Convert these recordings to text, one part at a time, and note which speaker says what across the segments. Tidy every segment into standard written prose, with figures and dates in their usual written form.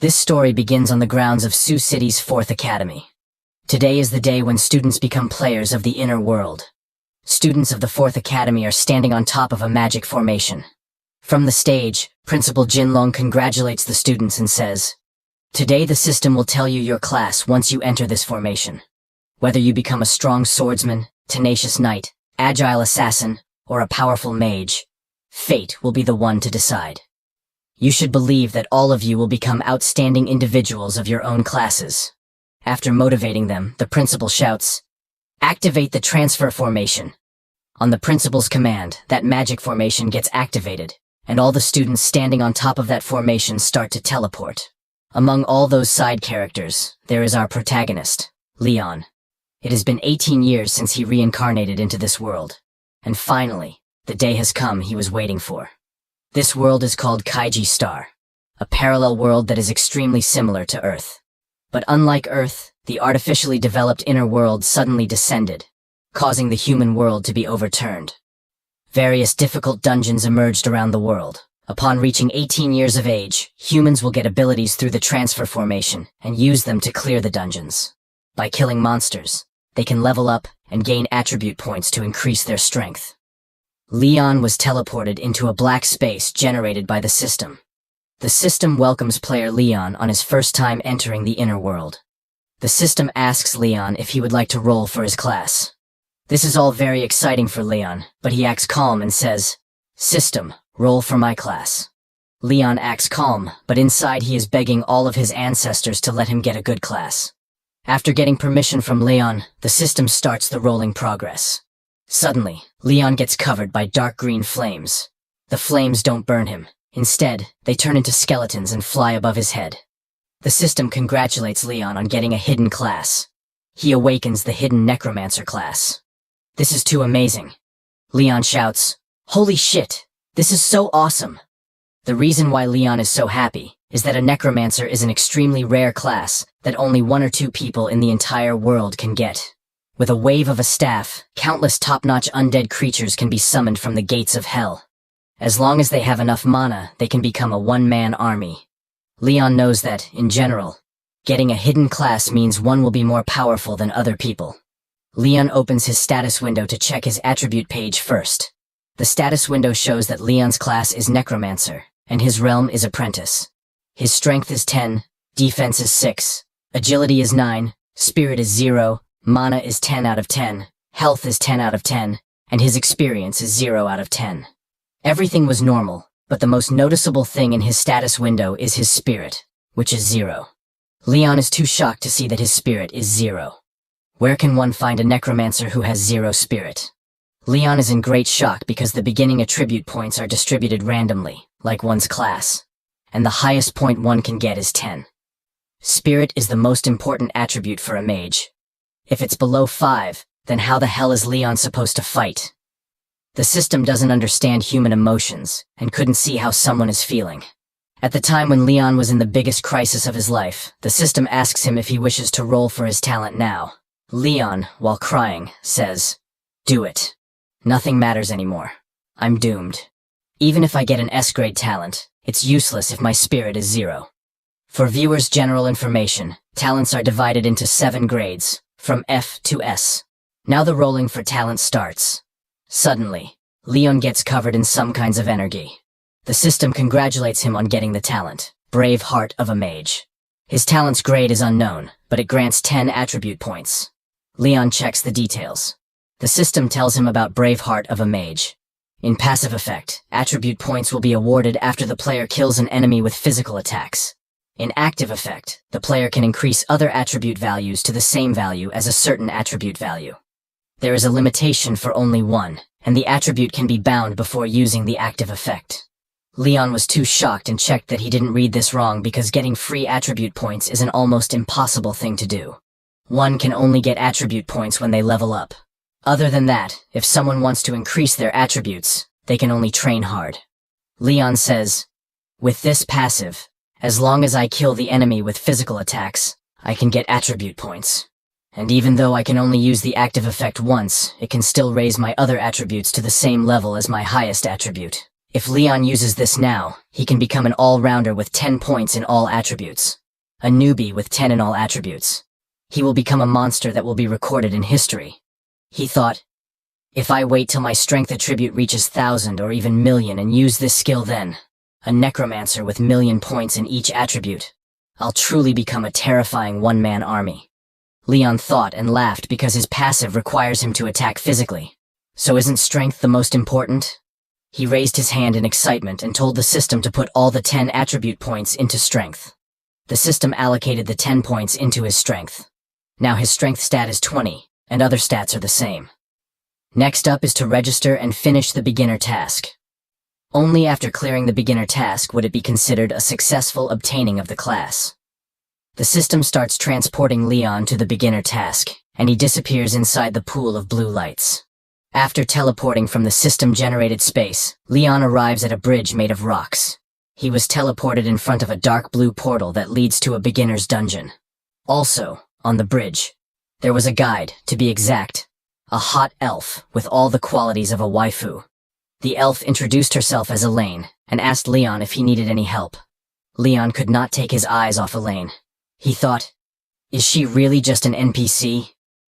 Speaker 1: This story begins on the grounds of Sioux City's 4th Academy. Today is the day when students become players of the inner world. Students of the 4th Academy are standing on top of a magic formation. From the stage, Principal Jinlong congratulates the students and says, "Today the system will tell you your class once you enter this formation. Whether you become a strong swordsman, tenacious knight, agile assassin, or a powerful mage, fate will be the one to decide. You should believe that all of you will become outstanding individuals of your own classes." After motivating them, the principal shouts, "Activate the transfer formation." On the principal's command, that magic formation gets activated, and all the students standing on top of that formation start to teleport. Among all those side characters, there is our protagonist, Leon. It has been 18 years since he reincarnated into this world. And finally, the day has come he was waiting for. This world is called Kaiji Star, a parallel world that is extremely similar to Earth. But unlike Earth, the artificially developed inner world suddenly descended, causing the human world to be overturned. Various difficult dungeons emerged around the world. Upon reaching 18 years of age, humans will get abilities through the transfer formation and use them to clear the dungeons. By killing monsters, they can level up and gain attribute points to increase their strength. Leon was teleported into a black space generated by the system. The system welcomes player Leon on his first time entering the inner world. The system asks Leon if he would like to roll for his class. This is all very exciting for Leon, but he acts calm and says, "System, roll for my class." Leon acts calm, but inside he is begging all of his ancestors to let him get a good class. After getting permission from Leon, the system starts the rolling progress. Suddenly, Leon gets covered by dark green flames. The flames don't burn him. Instead, they turn into skeletons and fly above his head. The system congratulates Leon on getting a hidden class. He awakens the hidden Necromancer class. "This is too amazing." Leon shouts, "Holy shit! This is so awesome!" The reason why Leon is so happy is that a Necromancer is an extremely rare class that only 1 or 2 people in the entire world can get. With a wave of a staff, countless top-notch undead creatures can be summoned from the gates of hell. As long as they have enough mana, they can become a one-man army. Leon knows that, in general, getting a hidden class means one will be more powerful than other people. Leon opens his status window to check his attribute page first. The status window shows that Leon's class is Necromancer, and his realm is Apprentice. His strength is 10, defense is 6, agility is 9, spirit is 0, mana is 10 out of 10, health is 10 out of 10, and his experience is 0 out of 10. Everything was normal, but the most noticeable thing in his status window is his spirit, which is 0. Leon is too shocked to see that his spirit is 0. Where can one find a Necromancer who has 0 spirit? Leon is in great shock because the beginning attribute points are distributed randomly, like one's class, and the highest point one can get is 10. Spirit is the most important attribute for a mage. If it's below 5, then how the hell is Leon supposed to fight? The system doesn't understand human emotions, and couldn't see how someone is feeling. At the time when Leon was in the biggest crisis of his life, the system asks him if he wishes to roll for his talent now. Leon, while crying, says, "Do it. Nothing matters anymore. I'm doomed. Even if I get an S-grade talent, it's useless if my spirit is 0. For viewers' general information, talents are divided into 7 grades, from F to S. Now the rolling for talent starts. Suddenly, Leon gets covered in some kinds of energy. The system congratulates him on getting the talent, Brave Heart of a Mage. His talent's grade is unknown, but it grants 10 attribute points. Leon checks the details. The system tells him about Brave Heart of a Mage. In passive effect, attribute points will be awarded after the player kills an enemy with physical attacks. In active effect, the player can increase other attribute values to the same value as a certain attribute value. There is a limitation for only one, and the attribute can be bound before using the active effect. Leon was too shocked and checked that he didn't read this wrong because getting free attribute points is an almost impossible thing to do. One can only get attribute points when they level up. Other than that, if someone wants to increase their attributes, they can only train hard. Leon says, "With this passive, as long as I kill the enemy with physical attacks, I can get attribute points. And even though I can only use the active effect once, it can still raise my other attributes to the same level as my highest attribute. If Leon uses this now, he can become an all-rounder with 10 points in all attributes. A newbie with 10 in all attributes. He will become a monster that will be recorded in history. He thought, if I wait till my strength attribute reaches 1,000 or even million and use this skill then, a necromancer with 1,000,000 points in each attribute, I'll truly become a terrifying one-man army. Leon thought and laughed because his passive requires him to attack physically. So isn't strength the most important? He raised his hand in excitement and told the system to put all the 10 attribute points into strength. The system allocated the 10 points into his strength. Now his strength stat is 20, and other stats are the same. Next up is to register and finish the beginner task. Only after clearing the beginner task would it be considered a successful obtaining of the class. The system starts transporting Leon to the beginner task, and he disappears inside the pool of blue lights. After teleporting from the system-generated space, Leon arrives at a bridge made of rocks. He was teleported in front of a dark blue portal that leads to a beginner's dungeon. Also, on the bridge, there was a guide, to be exact, a hot elf with all the qualities of a waifu. The elf introduced herself as Elaine and asked Leon if he needed any help. Leon could not take his eyes off Elaine. He thought, is she really just an NPC?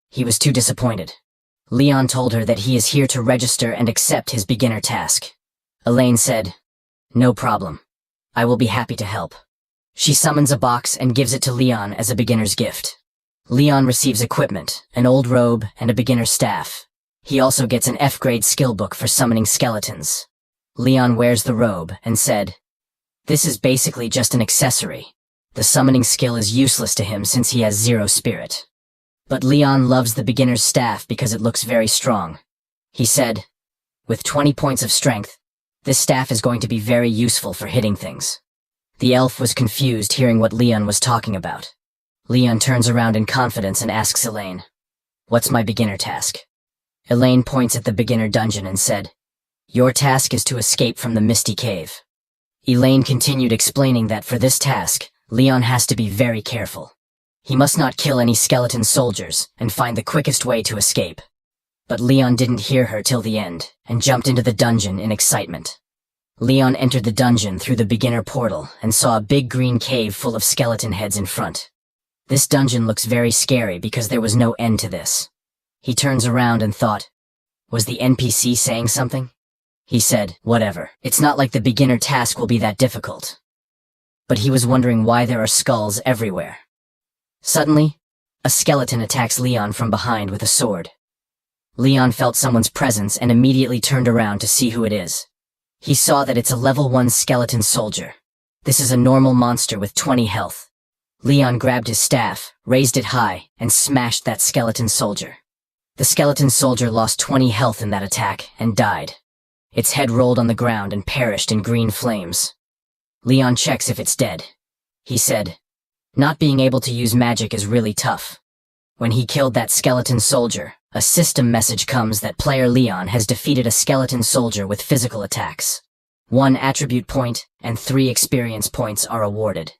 Speaker 1: He was too disappointed. Leon told her that he is here to register and accept his beginner task. Elaine said, no problem. I will be happy to help. She summons a box and gives it to Leon as a beginner's gift. Leon receives equipment, an old robe, and a beginner's staff. He also gets an F-grade skill book for summoning skeletons. Leon wears the robe and said, this is basically just an accessory. The summoning skill is useless to him since he has 0 spirit. But Leon loves the beginner's staff because it looks very strong. He said, with 20 points of strength, this staff is going to be very useful for hitting things. The elf was confused hearing what Leon was talking about. Leon turns around in confidence and asks Elaine, what's my beginner task? Elaine points at the beginner dungeon and said, your task is to escape from the misty cave. Elaine continued explaining that for this task, Leon has to be very careful. He must not kill any skeleton soldiers and find the quickest way to escape. But Leon didn't hear her till the end and jumped into the dungeon in excitement. Leon entered the dungeon through the beginner portal and saw a big green cave full of skeleton heads in front. This dungeon looks very scary because there was no end to this. He turns around and thought, was the NPC saying something? He said, whatever, it's not like the beginner task will be that difficult. But he was wondering why there are skulls everywhere. Suddenly, a skeleton attacks Leon from behind with a sword. Leon felt someone's presence and immediately turned around to see who it is. He saw that it's a level 1 skeleton soldier. This is a normal monster with 20 health. Leon grabbed his staff, raised it high, and smashed that skeleton soldier. The skeleton soldier lost 20 health in that attack and died. Its head rolled on the ground and perished in green flames. Leon checks if it's dead. He said, not being able to use magic is really tough. When he killed that skeleton soldier, a system message comes that player Leon has defeated a skeleton soldier with physical attacks. 1 attribute point and 3 experience points are awarded.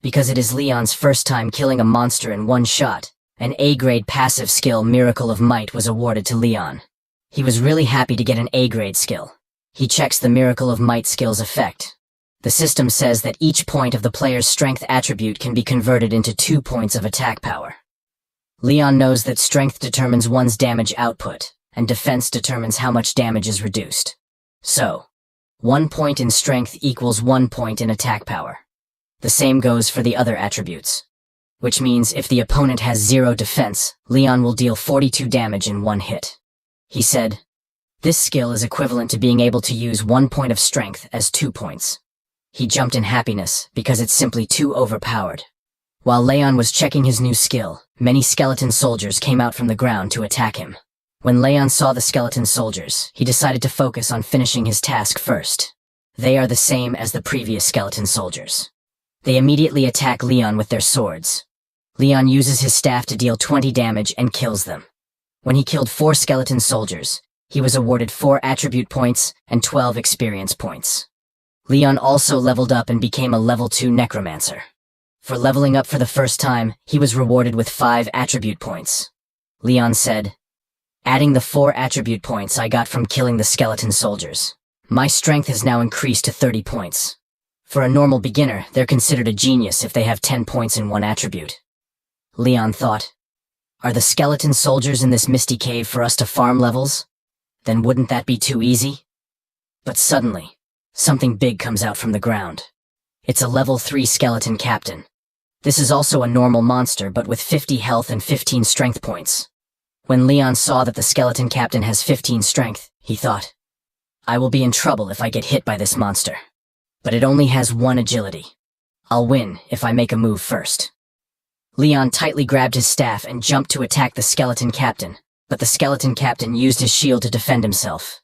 Speaker 1: Because it is Leon's first time killing a monster in one shot, an A-grade passive skill Miracle of Might was awarded to Leon. He was really happy to get an A-grade skill. He checks the Miracle of Might skill's effect. The system says that each point of the player's strength attribute can be converted into 2 points of attack power. Leon knows that strength determines one's damage output, and defense determines how much damage is reduced. So, 1 point in strength equals 1 point in attack power. The same goes for the other attributes. Which means if the opponent has 0 defense, Leon will deal 42 damage in 1 hit. He said, this skill is equivalent to being able to use 1 point of strength as 2 points. He jumped in happiness because it's simply too overpowered. While Leon was checking his new skill, many skeleton soldiers came out from the ground to attack him. When Leon saw the skeleton soldiers, he decided to focus on finishing his task first. They are the same as the previous skeleton soldiers. They immediately attack Leon with their swords. Leon uses his staff to deal 20 damage and kills them. When he killed 4 skeleton soldiers, he was awarded 4 attribute points and 12 experience points. Leon also leveled up and became a level 2 Necromancer. For leveling up for the first time, he was rewarded with 5 attribute points. Leon said, adding the 4 attribute points I got from killing the skeleton soldiers. My strength has now increased to 30 points. For a normal beginner, they're considered a genius if they have 10 points in one attribute. Leon thought, are the skeleton soldiers in this misty cave for us to farm levels? Then wouldn't that be too easy? But suddenly, something big comes out from the ground. It's a level 3 skeleton captain. This is also a normal monster, but with 50 health and 15 strength points. When Leon saw that the skeleton captain has 15 strength, he thought, I will be in trouble if I get hit by this monster. But it only has 1 agility. I'll win if I make a move first. Leon tightly grabbed his staff and jumped to attack the skeleton captain, but the skeleton captain used his shield to defend himself.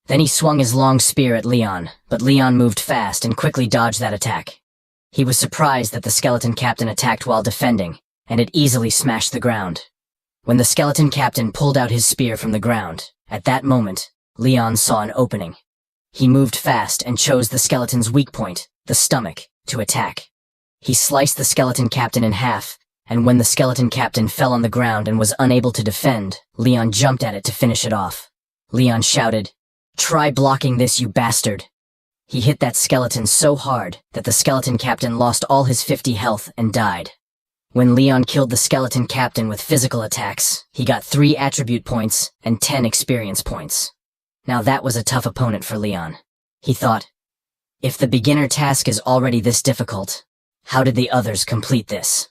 Speaker 1: Then he swung his long spear at Leon, but Leon moved fast and quickly dodged that attack. He was surprised that the skeleton captain attacked while defending, and it easily smashed the ground. When the skeleton captain pulled out his spear from the ground, at that moment, Leon saw an opening. He moved fast and chose the skeleton's weak point, the stomach, to attack. He sliced the skeleton captain in half, and when the skeleton captain fell on the ground and was unable to defend, Leon jumped at it to finish it off. Leon shouted, "Try blocking this, you bastard!" He hit that skeleton so hard that the skeleton captain lost all his 50 health and died. When Leon killed the skeleton captain with physical attacks, he got 3 attribute points and 10 experience points. Now that was a tough opponent for Leon. He thought, if the beginner task is already this difficult, how did the others complete this?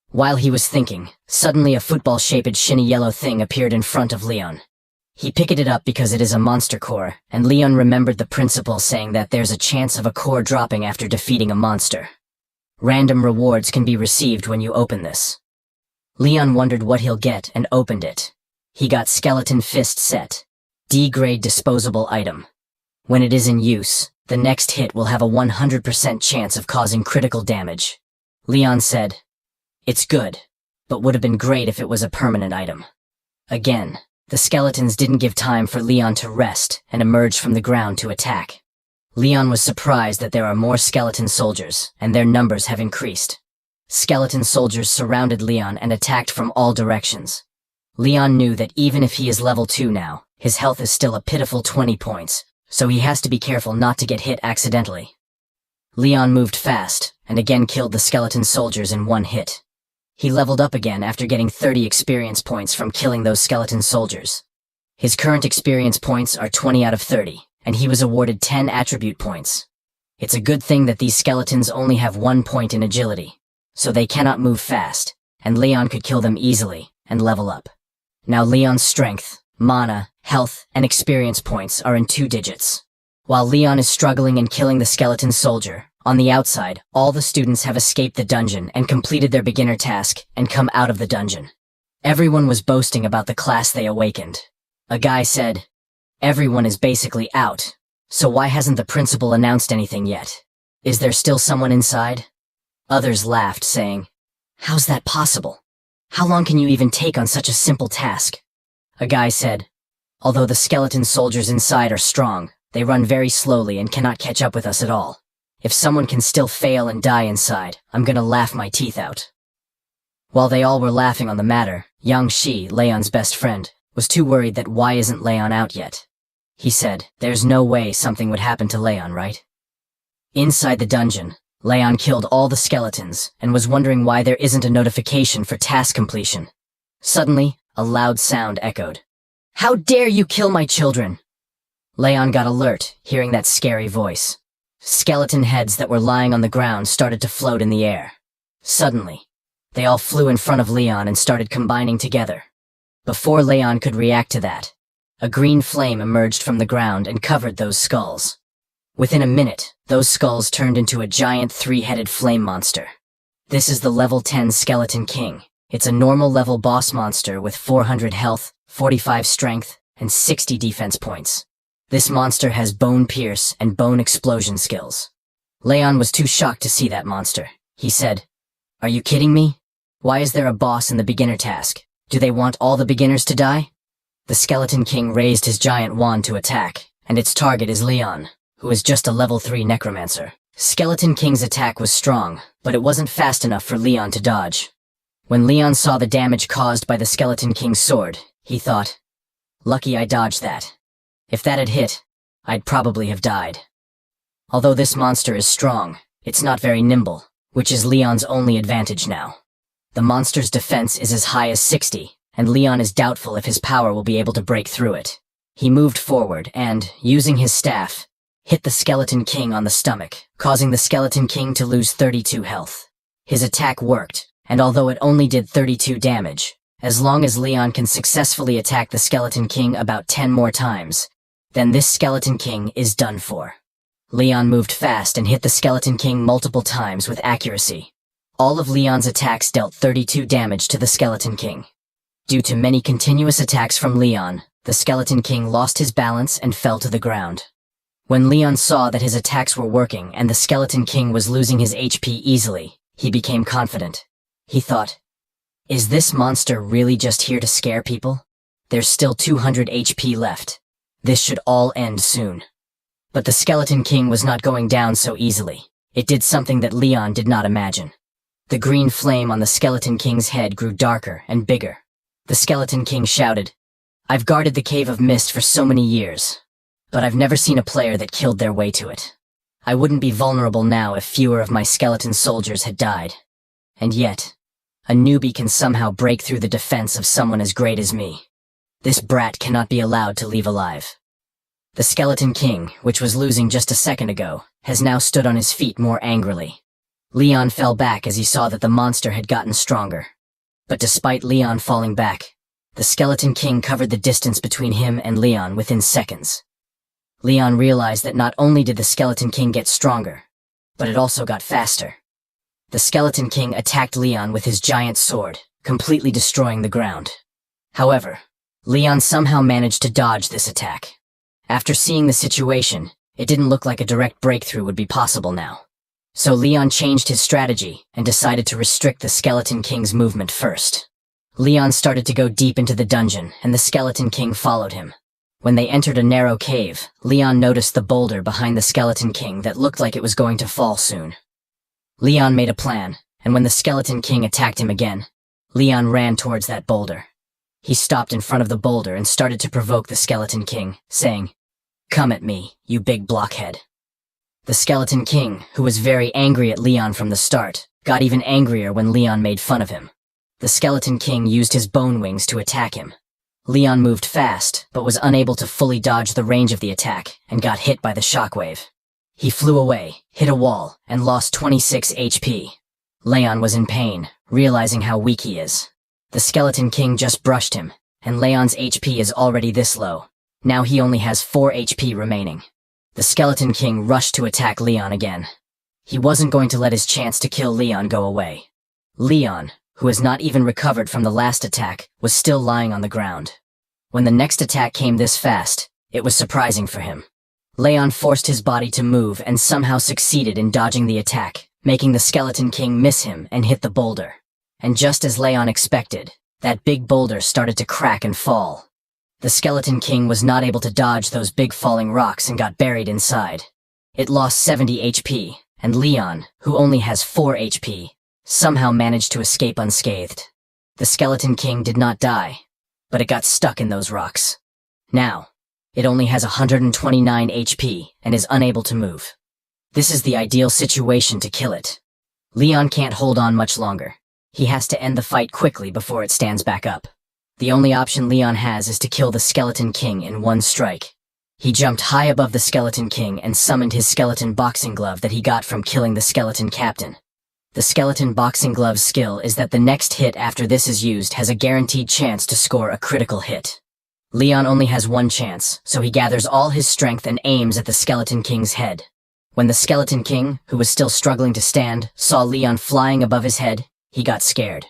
Speaker 1: While he was thinking, suddenly a football-shaped shiny yellow thing appeared in front of Leon. He picked it up because it is a monster core, and Leon remembered the principle saying that there's a chance of a core dropping after defeating a monster. Random rewards can be received when you open this. Leon wondered what he'll get and opened it. He got Skeleton Fist Set, D-grade disposable item. When it is in use, the next hit will have a 100% chance of causing critical damage. Leon said, "It's good, but would have been great if it was a permanent item." Again, the skeletons didn't give time for Leon to rest and emerged from the ground to attack. Leon was surprised that there are more skeleton soldiers, and their numbers have increased. Skeleton soldiers surrounded Leon and attacked from all directions. Leon knew that even if he is level 2 now, his health is still a pitiful 20 points, so he has to be careful not to get hit accidentally. Leon moved fast, and again killed the skeleton soldiers in 1 hit. He leveled up again after getting 30 experience points from killing those skeleton soldiers. His current experience points are 20 out of 30, and he was awarded 10 attribute points. It's a good thing that these skeletons only have 1 point in agility, so they cannot move fast, and Leon could kill them easily and level up. Now Leon's strength, mana, health, and experience points are in 2 digits. While Leon is struggling and killing the skeleton soldier, on the outside, all the students have escaped the dungeon and completed their beginner task and come out of the dungeon. Everyone was boasting about the class they awakened. A guy said, "Everyone is basically out, so why hasn't the principal announced anything yet? Is there still someone inside?" Others laughed, saying, "How's that possible? How long can you even take on such a simple task?" A guy said, "Although the skeleton soldiers inside are strong, they run very slowly and cannot catch up with us at all. If someone can still fail and die inside, I'm gonna laugh my teeth out." While they all were laughing on the matter, Yang Shi, Leon's best friend, was too worried that why isn't Leon out yet? He said, "There's no way something would happen to Leon, right?" Inside the dungeon, Leon killed all the skeletons and was wondering why there isn't a notification for task completion. Suddenly, a loud sound echoed. "How dare you kill my children!" Leon got alert, hearing that scary voice. Skeleton heads that were lying on the ground started to float in the air. Suddenly, they all flew in front of Leon and started combining together. Before Leon could react to that, a green flame emerged from the ground and covered those skulls. Within a minute, those skulls turned into a giant 3-headed flame monster. This is the level 10 Skeleton King. It's a normal level boss monster with 400 health, 45 strength, and 60 defense points. This monster has bone pierce and bone explosion skills. Leon was too shocked to see that monster. He said, "Are you kidding me? Why is there a boss in the beginner task? Do they want all the beginners to die?" The Skeleton King raised his giant wand to attack, and its target is Leon, who is just a level 3 Necromancer. Skeleton King's attack was strong, but it wasn't fast enough for Leon to dodge. When Leon saw the damage caused by the Skeleton King's sword, he thought, "Lucky I dodged that. If that had hit, I'd probably have died. Although this monster is strong, it's not very nimble, which is Leon's only advantage now. The monster's defense is as high as 60, and Leon is doubtful if his power will be able to break through it. He moved forward and, using his staff, hit the Skeleton King on the stomach, causing the Skeleton King to lose 32 health. His attack worked, and although it only did 32 damage, as long as Leon can successfully attack the Skeleton King about 10 more times, then this Skeleton King is done for. Leon moved fast and hit the Skeleton King multiple times with accuracy. All of Leon's attacks dealt 32 damage to the Skeleton King. Due to many continuous attacks from Leon, the Skeleton King lost his balance and fell to the ground. When Leon saw that his attacks were working and the Skeleton King was losing his HP easily, he became confident. He thought, "Is this monster really just here to scare people? There's still 200 HP left. This should all end soon." But the Skeleton King was not going down so easily. It did something that Leon did not imagine. The green flame on the Skeleton King's head grew darker and bigger. The Skeleton King shouted, "I've guarded the Cave of Mist for so many years, but I've never seen a player that killed their way to it. I wouldn't be vulnerable now if fewer of my skeleton soldiers had died. And yet, a newbie can somehow break through the defense of someone as great as me. This brat cannot be allowed to leave alive." The Skeleton King, which was losing just a second ago, has now stood on his feet more angrily. Leon fell back as he saw that the monster had gotten stronger. But despite Leon falling back, the Skeleton King covered the distance between him and Leon within seconds. Leon realized that not only did the Skeleton King get stronger, but it also got faster. The Skeleton King attacked Leon with his giant sword, completely destroying the ground. However, Leon somehow managed to dodge this attack. After seeing the situation, it didn't look like a direct breakthrough would be possible now. So Leon changed his strategy and decided to restrict the Skeleton King's movement first. Leon started to go deep into the dungeon, and the Skeleton King followed him. When they entered a narrow cave, Leon noticed the boulder behind the Skeleton King that looked like it was going to fall soon. Leon made a plan, and when the Skeleton King attacked him again, Leon ran towards that boulder. He stopped in front of the boulder and started to provoke the Skeleton King, saying, "Come at me, you big blockhead." The Skeleton King, who was very angry at Leon from the start, got even angrier when Leon made fun of him. The Skeleton King used his bone wings to attack him. Leon moved fast, but was unable to fully dodge the range of the attack, and got hit by the shockwave. He flew away, hit a wall, and lost 26 HP. Leon was in pain, realizing how weak he is. The Skeleton King just brushed him, and Leon's HP is already this low. Now he only has 4 HP remaining. The Skeleton King rushed to attack Leon again. He wasn't going to let his chance to kill Leon go away. Leon, who has not even recovered from the last attack, was still lying on the ground. When the next attack came this fast, it was surprising for him. Leon forced his body to move and somehow succeeded in dodging the attack, making the Skeleton King miss him and hit the boulder. And just as Leon expected, that big boulder started to crack and fall. The Skeleton King was not able to dodge those big falling rocks and got buried inside. It lost 70 HP, and Leon, who only has 4 HP, somehow managed to escape unscathed. The Skeleton King did not die, but it got stuck in those rocks. Now, it only has 129 HP and is unable to move. This is the ideal situation to kill it. Leon can't hold on much longer. He has to end the fight quickly before it stands back up. The only option Leon has is to kill the Skeleton King in one strike. He jumped high above the Skeleton King and summoned his skeleton boxing glove that he got from killing the Skeleton Captain. The skeleton boxing glove's skill is that the next hit after this is used has a guaranteed chance to score a critical hit. Leon only has one chance, so he gathers all his strength and aims at the Skeleton King's head. When the Skeleton King, who was still struggling to stand, saw Leon flying above his head, he got scared.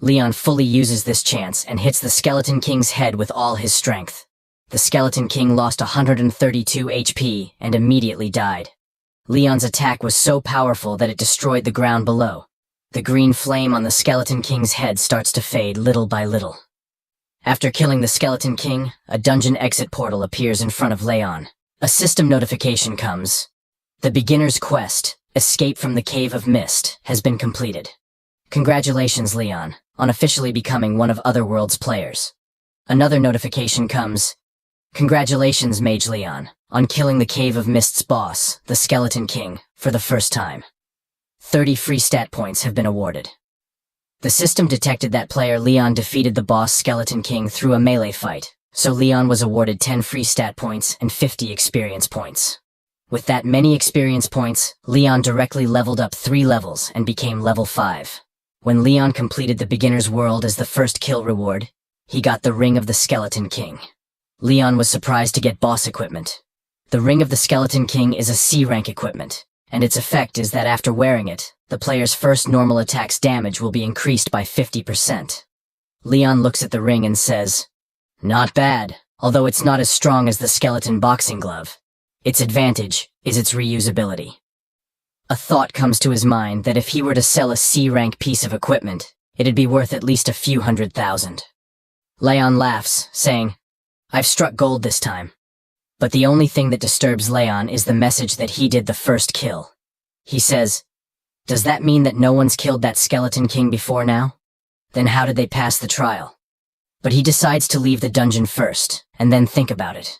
Speaker 1: Leon fully uses this chance and hits the Skeleton King's head with all his strength. The Skeleton King lost 132 HP and immediately died. Leon's attack was so powerful that it destroyed the ground below. The green flame on the Skeleton King's head starts to fade little by little. After killing the Skeleton King, a dungeon exit portal appears in front of Leon. A system notification comes. The beginner's quest, Escape from the Cave of Mist, has been completed. Congratulations, Leon, on officially becoming one of Otherworld's players. Another notification comes. Congratulations, Mage Leon, on killing the Cave of Mist's boss, the Skeleton King, for the first time. 30 free stat points have been awarded. The system detected that player Leon defeated the boss Skeleton King through a melee fight, so Leon was awarded 10 free stat points and 50 experience points. With that many experience points, Leon directly leveled up 3 levels and became level 5. When Leon completed the beginner's world as the first kill reward, he got the Ring of the Skeleton King. Leon was surprised to get boss equipment. The Ring of the Skeleton King is a C-rank equipment, and its effect is that after wearing it, the player's first normal attack's damage will be increased by 50%. Leon looks at the ring and says, "Not bad, although it's not as strong as the skeleton boxing glove. Its advantage is its reusability." A thought comes to his mind that if he were to sell a C-rank piece of equipment, it'd be worth at least a few $100,000. Leon laughs, saying, "I've struck gold this time." But the only thing that disturbs Leon is the message that he did the first kill. He says, "Does that mean that no one's killed that Skeleton King before now? Then how did they pass the trial?" But he decides to leave the dungeon first, and then think about it.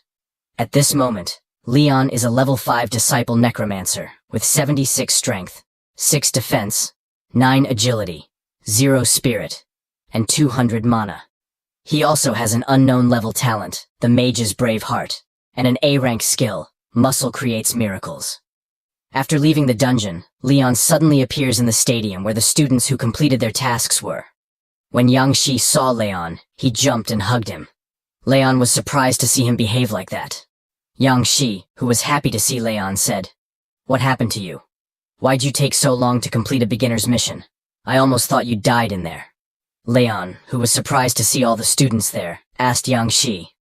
Speaker 1: At this moment, Leon is a level 5 disciple Necromancer, with 76 strength, 6 defense, 9 agility, 0 spirit, and 200 mana. He also has an unknown level talent, the Mage's Brave Heart, and an A-rank skill, Muscle Creates Miracles. After leaving the dungeon, Leon suddenly appears in the stadium where the students who completed their tasks were. When Yang Shi saw Leon, he jumped and hugged him. Leon was surprised to see him behave like that. Yang Shi, who was happy to see Leon, said, "What happened to you? Why'd you take so long to complete a beginner's mission? I almost thought you died in there." Leon, who was surprised to see all the students there, asked Yang Shi,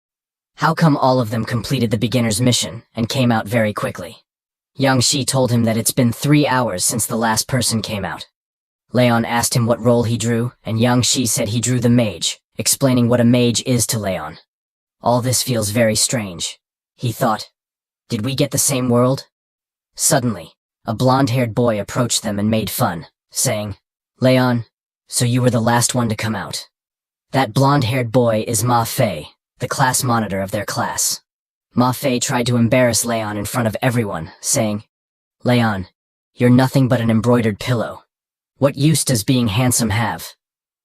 Speaker 1: "How come all of them completed the beginner's mission and came out very quickly?" Yang Shi told him that it's been 3 hours since the last person came out. Leon asked him what role he drew, and Yang Shi said he drew the mage, explaining what a mage is to Leon. All this feels very strange. He thought, did we get the same world? Suddenly, a blonde-haired boy approached them and made fun, saying, "Leon, so you were the last one to come out." That blonde-haired boy is Ma Fei, the class monitor of their class. Ma Fei tried to embarrass Leon in front of everyone, saying, "Leon, you're nothing but an embroidered pillow. What use does being handsome have?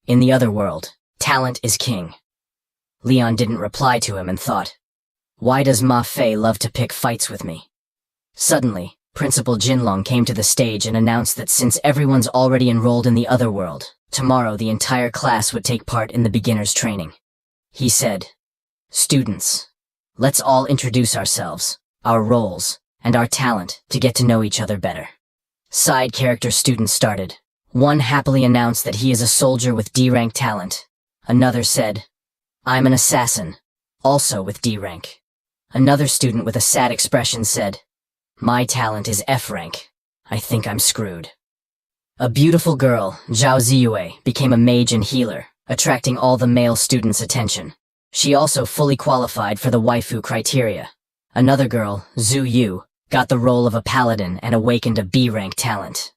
Speaker 1: In the other world, talent is king." Leon didn't reply to him and thought, why does Ma Fei love to pick fights with me? Suddenly, Principal Jinlong came to the stage and announced that since everyone's already enrolled in the other world, tomorrow the entire class would take part in the beginner's training. He said, "Students, let's all introduce ourselves, our roles, and our talent to get to know each other better." Side character students started. One happily announced that he is a soldier with D-rank talent. Another said, "I'm an assassin, also with D-rank." Another student with a sad expression said, "My talent is F-rank. I think I'm screwed." A beautiful girl, Zhao Ziyue, became a mage and healer, attracting all the male students' attention. She also fully qualified for the waifu criteria. Another girl, Zhu Yu, got the role of a paladin and awakened a B-rank talent.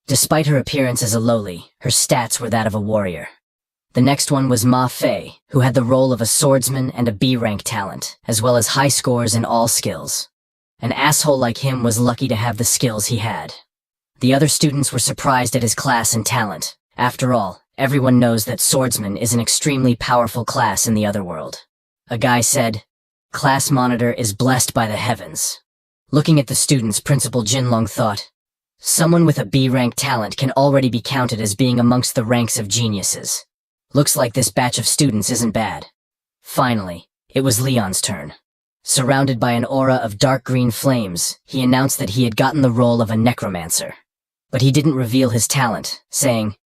Speaker 1: Despite her appearance as a lowly, her stats were that of a warrior. The next one was Ma Fei, who had the role of a swordsman and a B-rank talent, as well as high scores in all skills. An asshole like him was lucky to have the skills he had. The other students were surprised at his class and talent. After all, everyone knows that swordsman is an extremely powerful class in the other world. A guy said, "Class monitor is blessed by the heavens." Looking at the students, Principal Jinlong thought, someone with a B-rank talent can already be counted as being amongst the ranks of geniuses. Looks like this batch of students isn't bad. Finally, it was Leon's turn. Surrounded by an aura of dark green flames, he announced that he had gotten the role of a necromancer. But he didn't reveal his talent, saying,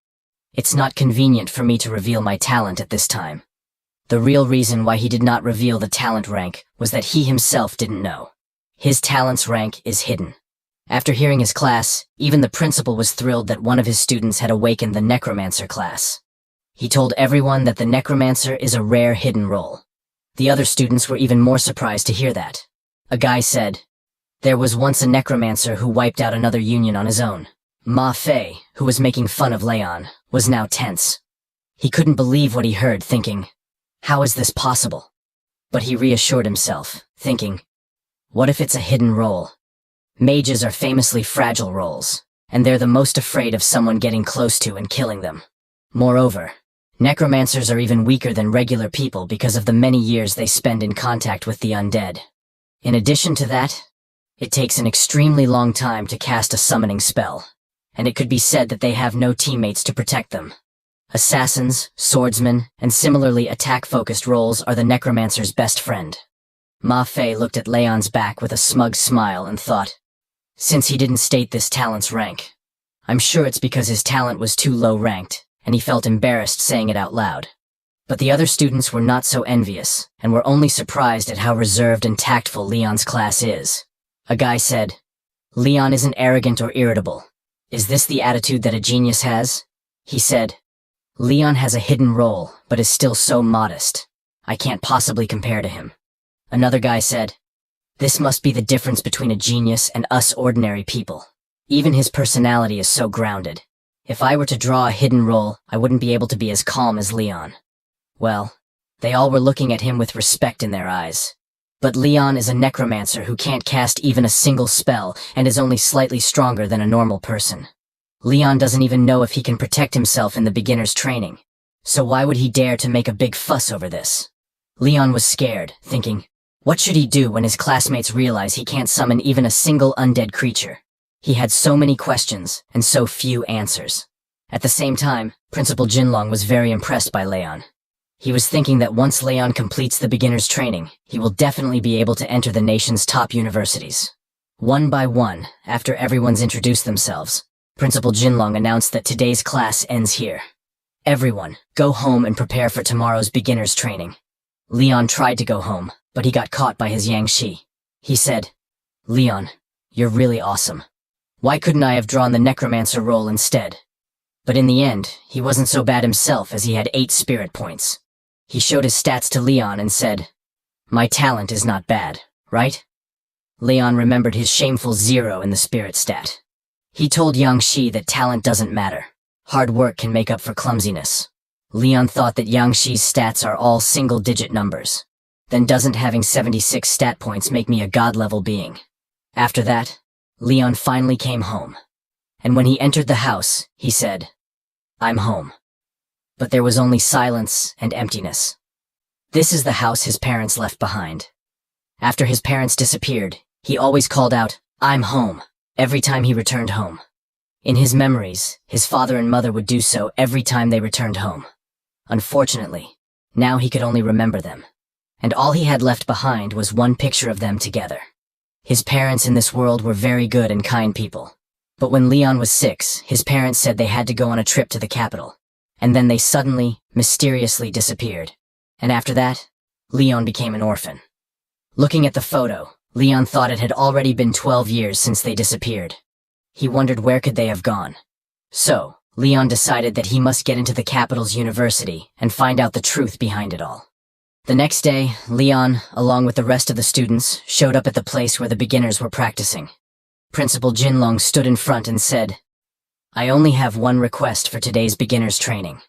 Speaker 1: "It's not convenient for me to reveal my talent at this time." The real reason why he did not reveal the talent rank was that he himself didn't know. His talent's rank is hidden. After hearing his class, even the principal was thrilled that one of his students had awakened the Necromancer class. He told everyone that the Necromancer is a rare hidden role. The other students were even more surprised to hear that. A guy said, "There was once a Necromancer who wiped out another union on his own." Ma Fei, who was making fun of Leon, was now tense. He couldn't believe what he heard, thinking, how is this possible? But he reassured himself, thinking, What if it's a hidden role? Mages are famously fragile roles, and they're the most afraid of someone getting close to and killing them. Moreover, necromancers are even weaker than regular people because of the many years they spend in contact with the undead. In addition to that, it takes an extremely long time to cast a summoning spell, and it could be said that they have no teammates to protect them. Assassins, swordsmen, and similarly attack-focused roles are the necromancer's best friend. Ma Fei looked at Leon's back with a smug smile and thought, since he didn't state this talent's rank, I'm sure it's because his talent was too low-ranked, and he felt embarrassed saying it out loud. But the other students were not so envious, and were only surprised at how reserved and tactful Leon's class is. A guy said, Leon isn't arrogant or irritable. Is this the attitude that a genius has? He said, Leon has a hidden role, but is still so modest. I can't possibly compare to him. Another guy said, this must be the difference between a genius and us ordinary people. Even his personality is so grounded. If I were to draw a hidden role, I wouldn't be able to be as calm as Leon. Well, they all were looking at him with respect in their eyes. But Leon is a necromancer who can't cast even a single spell and is only slightly stronger than a normal person. Leon doesn't even know if he can protect himself in the beginner's training. So why would he dare to make a big fuss over this? Leon was scared, thinking, what should he do when his classmates realize he can't summon even a single undead creature? He had so many questions and so few answers. At the same time, Principal Jinlong was very impressed by Leon. He was thinking that once Leon completes the beginner's training, he will definitely be able to enter the nation's top universities. One by one, after everyone's introduced themselves, Principal Jinlong announced that today's class ends here. Everyone, go home and prepare for tomorrow's beginner's training. Leon tried to go home, but he got caught by his Yangshi. He said, Leon, you're really awesome. Why couldn't I have drawn the necromancer role instead? But in the end, he wasn't so bad himself as he had 8 spirit points. He showed his stats to Leon and said, my talent is not bad, right? Leon remembered his shameful 0 in the spirit stat. He told Yangshi that talent doesn't matter. Hard work can make up for clumsiness. Leon thought that Yangshi's stats are all single-digit numbers. Then doesn't having 76 stat points make me a god-level being? After that, Leon finally came home. And when he entered the house, he said, I'm home. But there was only silence and emptiness. This is the house his parents left behind. After his parents disappeared, he always called out, I'm home, every time he returned home. In his memories, his father and mother would do so every time they returned home. Unfortunately, now he could only remember them. And all he had left behind was one picture of them together. His parents in this world were very good and kind people. But when Leon was 6, his parents said they had to go on a trip to the capital. And then they suddenly, mysteriously disappeared. And after that, Leon became an orphan. Looking at the photo, Leon thought it had already been 12 years since they disappeared. He wondered where could they have gone. So, Leon decided that he must get into the capital's university and find out the truth behind it all. The next day, Leon, along with the rest of the students, showed up at the place where the beginners were practicing. Principal Jinlong stood in front and said, I only have one request for today's beginner's training.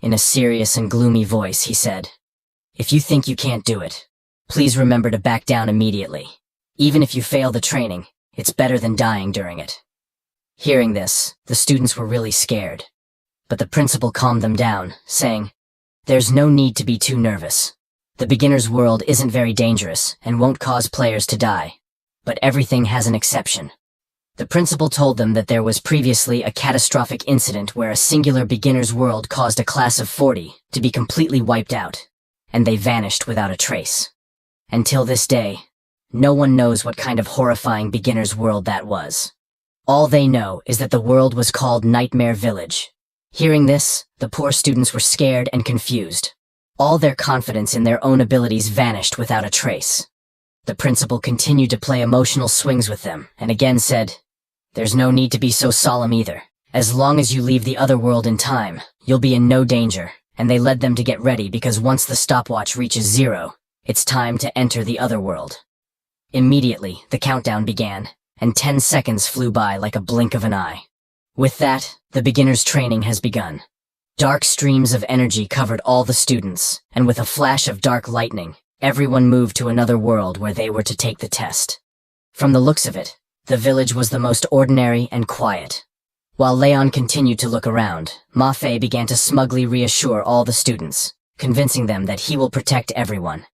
Speaker 1: In a serious and gloomy voice, he said, if you think you can't do it, please remember to back down immediately. Even if you fail the training, it's better than dying during it. Hearing this, the students were really scared. But the principal calmed them down, saying, there's no need to be too nervous. The beginner's world isn't very dangerous and won't cause players to die. But everything has an exception. The principal told them that there was previously a catastrophic incident where a singular beginner's world caused a class of 40 to be completely wiped out, and they vanished without a trace. Until this day, no one knows what kind of horrifying beginner's world that was. All they know is that the world was called Nightmare Village. Hearing this, the poor students were scared and confused. All their confidence in their own abilities vanished without a trace. The principal continued to play emotional swings with them, and again said, there's no need to be so solemn either. As long as you leave the other world in time, you'll be in no danger, and they led them to get ready because once the stopwatch reaches 0, it's time to enter the other world. Immediately, the countdown began, and 10 seconds flew by like a blink of an eye. With that, the beginner's training has begun. Dark streams of energy covered all the students, and with a flash of dark lightning, Everyone moved to another world where they were to take the test. From the looks of it, the village was the most ordinary and quiet. While Leon continued to look around, Ma Fei began to smugly reassure all the students, convincing them that he will protect everyone,